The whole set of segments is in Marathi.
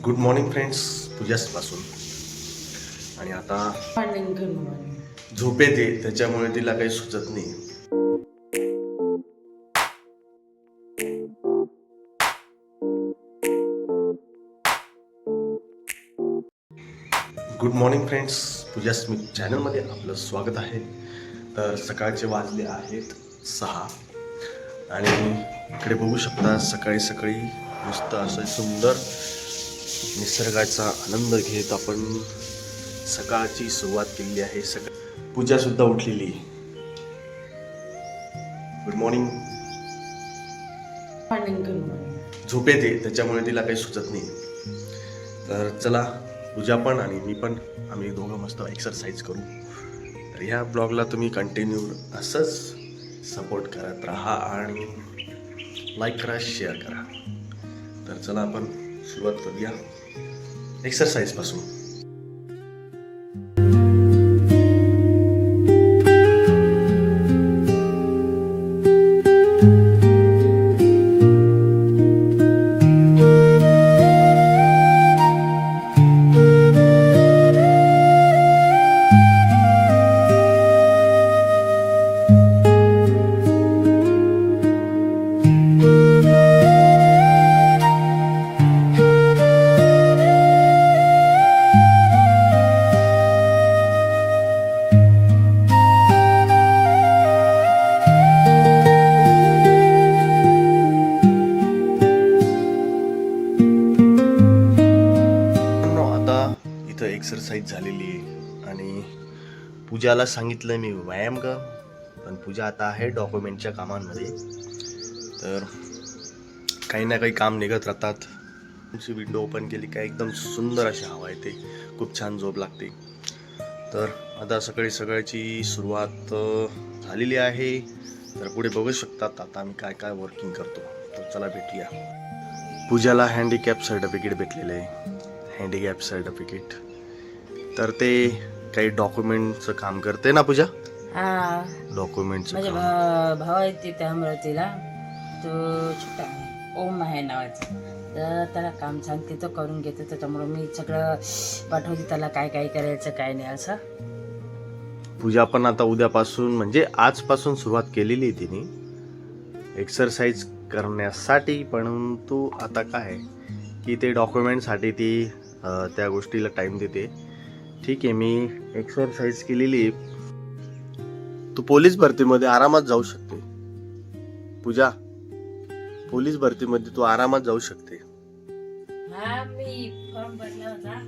Good morning friends. पूजापासून आणि आता झोप येते त्याच्यामुळे तिला काही सुचत नाही. Good morning friends. Pooja Smith चॅनलमध्ये आपलं स्वागत आहे. तर सकाळचे वाजले आहेत 6 आणि इकडे बघू शकता सकाळी सकाळी मस्त असं सुंदर निसर्गाचा आनंद घेत आपण सकाळची सुरुवात केलेली आहे. पूजा सुद्धा उठलेली. Good morning. झोप येते त्याच्यामुळे तिला काही सुचत नाही. तर चला पूजा पण आणि मी पण आम्ही दोघं मस्त एक्सरसाइज करू. तर ह्या ब्लॉगला तुम्ही कंटिन्यू असंच सपोर्ट करत राहा आणि लाईक करा, शेअर करा. तर चला आपण सुरुवात करूया एक्सरसाइज पासून. एक्सरसाइज झालेली आहे आणि पूजाला सांगितलं मी व्यायाम कर, पण पूजा आता आहे डॉक्युमेंटच्या कामांमध्ये. तर काही ना काही काम निघत राहतात. तुमची विंडो ओपन केली काय एकदम सुंदर अशी हवा येते, खूप छान झोप लागते. तर आता सकाळी सकाळची सुरुवात झालेली आहे. तर पुढे बघू शकतात आता आम्ही काय काय वर्किंग करतो. तर चला भेटूया. पूजाला हँडिकॅप सर्टिफिकेट भेटलेलं आहे. हँडिकॅप सर्टिफिकेट तर ते काही डॉक्युमेंटचं काम करते ना पूजा. डॉक्युमेंटचं माझे भाव आहेत तिथे अमरावतीला. तो छोटा आहे, ओम आहे नावाचा. तर त्याला काम सांगते तो करून घेते. त्याच्यामुळे मी सगळं पाठवते त्याला काय काय करायचं काय नाही असं. पूजा पण आता उद्यापासून म्हणजे आजपासून सुरुवात केलेली आहे तिने एक्सरसाइज करण्यासाठी. परंतु आता काय की ते डॉक्युमेंटसाठी ती त्या गोष्टीला टाइम देते. ठीक आहे, मी एक्सरसाइज केलेली. तू पोलीस भरतीमध्ये आरामात जाऊ शकते पूजा. पोलीस भरतीमध्ये तू आरामात जाऊ शकते. हा, मी फॉर्म भरला होता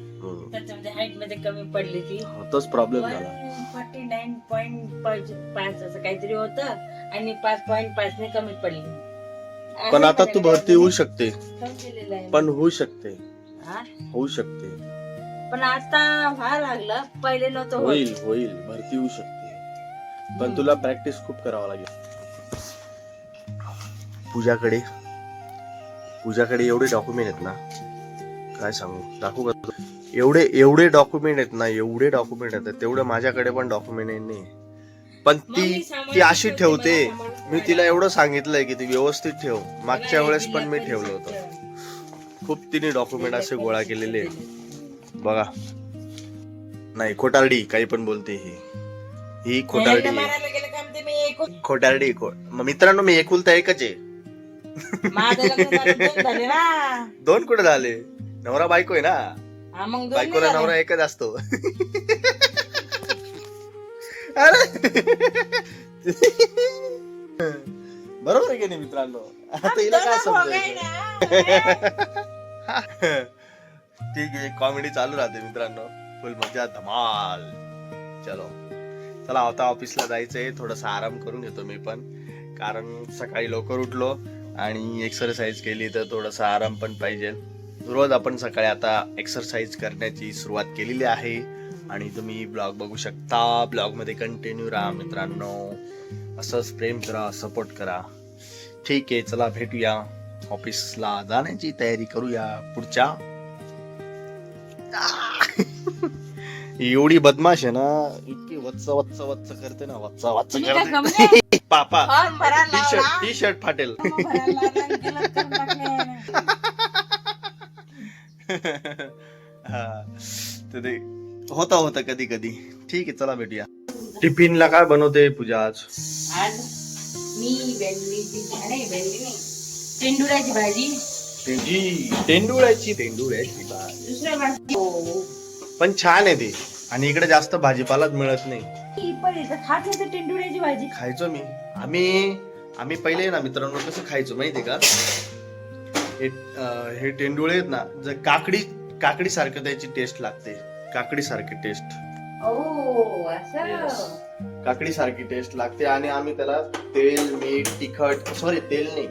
त्याच्यामध्ये हाईट मध्ये कमी पडली ती. तोच प्रॉब्लेम झाला. 49.5 असं काहीतरी होतं आणि 5.5 ने कमी पडली. पण आता तू भरती होऊ शकते. पण होऊ शकते, होऊ शकते. पण आता व्हायला लागलं, पहिले नव्हतं. होईल होईल, भरती होऊ शकते. पण तुला प्रॅक्टिस खूप करावं लागेल. पूजाकडे एवढे डॉक्युमेंट आहेत ना, काय सांगू. दाखवू का? एवढे डॉक्युमेंट आहेत ना, एवढे डॉक्युमेंट आहेत तेवढे माझ्याकडे पण डॉक्युमेंट नाही. पण ती अशी ठेवते. मी तिला एवढं सांगितलंय की ती व्यवस्थित ठेव. मागच्या वेळेस पण मी ठेवलं होतं. खूप तिने डॉक्युमेंट असे गोळा केलेले बघा. नाही, खोटारडी काही पण बोलते ही खोटारडी. मित्रांनो, मी एकुलता एकच आहे. 2 कुठे झाले? नवरा बायको आहे ना. बायकोला नवरा एकच असतो. बरोबर आहे की नाही मित्रांनो? आता हिला काय समजायचं. ठीक आहे, कॉमेडी चालू राहते मित्रांनो. फुल मजा धमाल. चला आता ऑफिसला जायचंय. थोडासा आराम करून घेतो मी पण, कारण सकाळी लवकर उठलो आणि एक्सरसाइज केली तर थोडासा आराम पण पाहिजे. रोज आपण सकाळी आता एक्सरसाइज करण्याची सुरुवात केलेली आहे आणि तुम्ही ब्लॉग बघू शकता. ब्लॉग मध्ये कंटिन्यू राहा मित्रांनो. असंच प्रेम करा, सपोर्ट करा. ठीक आहे, चला भेटूया. ऑफिसला जाण्याची तयारी करूया पुढच्या. एवढी बदमाश आहे ना, इतकी वच्च करते ना, वच्च करते. पापा टी शर्ट फाटेल. हा तर ते होता कधी कधी. ठीक आहे, चला भेटूया. टिफिनला काय बनवते पूजा आज? आज मी भेंडीची नाही टेंडुराची भाजी. तेंडुळ्याची भाजी. दुसऱ्या भाजी हो. पण छान आहे ते. आणि इकडे जास्त भाजीपालाच मिळत नाही. पण इथं खात होते टेंडुराची भाजी. खायचो मी. आम्ही पहिले ना मित्रांनो कसं खायचो माहितीये का? हे तेंडुळे आहेत ना, जर काकडी सारखं त्याची टेस्ट लागते. काकडी सारखी टेस्ट. ओ असं. काकडी सारखी टेस्ट लागते. आणि आम्ही त्याला तेल मीठ तेल नाही,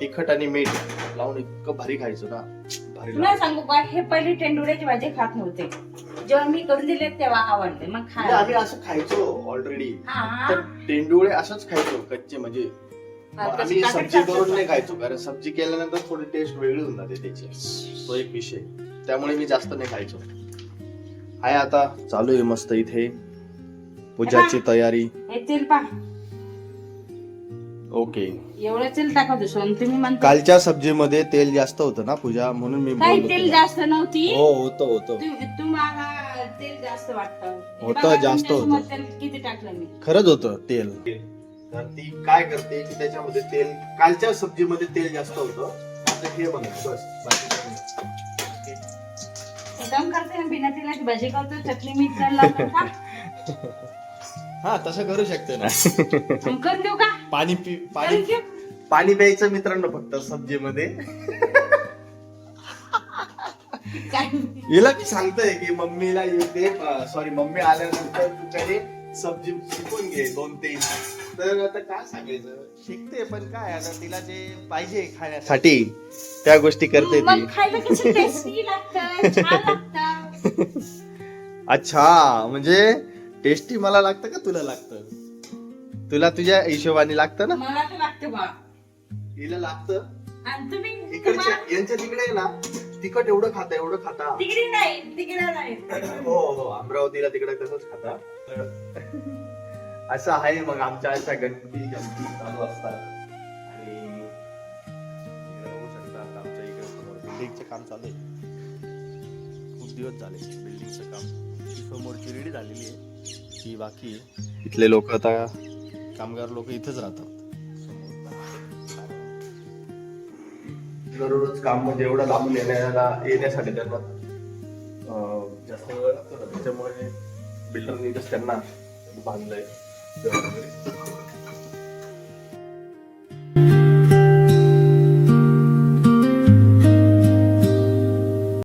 तिखट आणि मीठ लावून इतकं भारी खायचो ना. भारी तुला सांगू का, हे पहिले टेंडुराची भाजी खात नव्हते. जेव्हा मी करून दिले तेव्हा आवडते. मग म्हणजे आम्ही असं खायचो ऑलरेडी. तर तेंडुळे असंच खायचो कच्चे. म्हणजे आम्ही सब्जी करून नाही खायचो, कारण सब्जी केल्यानंतर थोडी टेस्ट वेगळी होऊन जाते त्याची. तो एक विषय. त्यामुळे मी जास्त नाही खायचो. हाय आता चालू आहे मस्त इथे पूजाची तयारी. हे तेल पा. ओके. एवढं तेल टाका दुसरं. तुम्ही म्हणता कालच्या सब्जीमध्ये तेल जास्त होतं ना पूजा, म्हणून मी काही बोललो तेल तुला. जास्त नव्हती. हो होतं. तुम्हाला तेल जास्त वाटतं. होतं, जास्त होतं. तेल किती टाकलं मी? खरंच होतं तेल. तर ती काय करते की त्याच्यामध्ये तेल, कालच्या सब्जीमध्ये तेल जास्त होतं. आता हे बनवतो बस, बाकी काही नाही. एकदम करते ना, बिना तेलाची भाजी करतो, चटणी मीठ तेल लावतो का? हा तसं करू शकते ना. मग करून देऊ का? करून देऊ? पाणी प्यायचं मित्रांनो फक्त सब्जीमध्ये. काय? हिला मी सांगतोय की मम्मीला मम्मी आल्यानंतर तू काही सब्जी शिकून घे 2-3. तर आता काय सांगायचं, शिकते पण काय आता तिला जे पाहिजे खाण्यासाठी त्या गोष्टी करते ती. मग खायला कसं टेस्टी लागतं, छान लागतं. अच्छा, म्हणजे टेस्टी मला लागतं का तुला लागतं? तुला तुझ्या हिशोबाने लागतं ना. मला तर लागतं बा. हिला लागतं. आणि तुम्ही इकडच्या यांच्या तिकडे ना तिखट एवढं खाता. तिकडे नाही. हो अमरावतीला तिकडे तसंच खाता. असं आहे. मग आमच्या अशा गणपती चालू असतात. आणि इकडे बघू शकता आमच्या इकडे समोर बिल्डिंगचं काम चालू आहे. खूप दिवस झाले बिल्डिंगचं काम. समोरची रेडी झालेली आहे, ही बाकी आहे. इथले लोक आता कामगार लोक इथेच राहतात. दररोज काम म्हणजे एवढं लांबून येण्यासाठी त्यांना जास्त वेळ लागतो ना. त्याच्यामुळे बिल्डरनी त्यांना बांधलंय.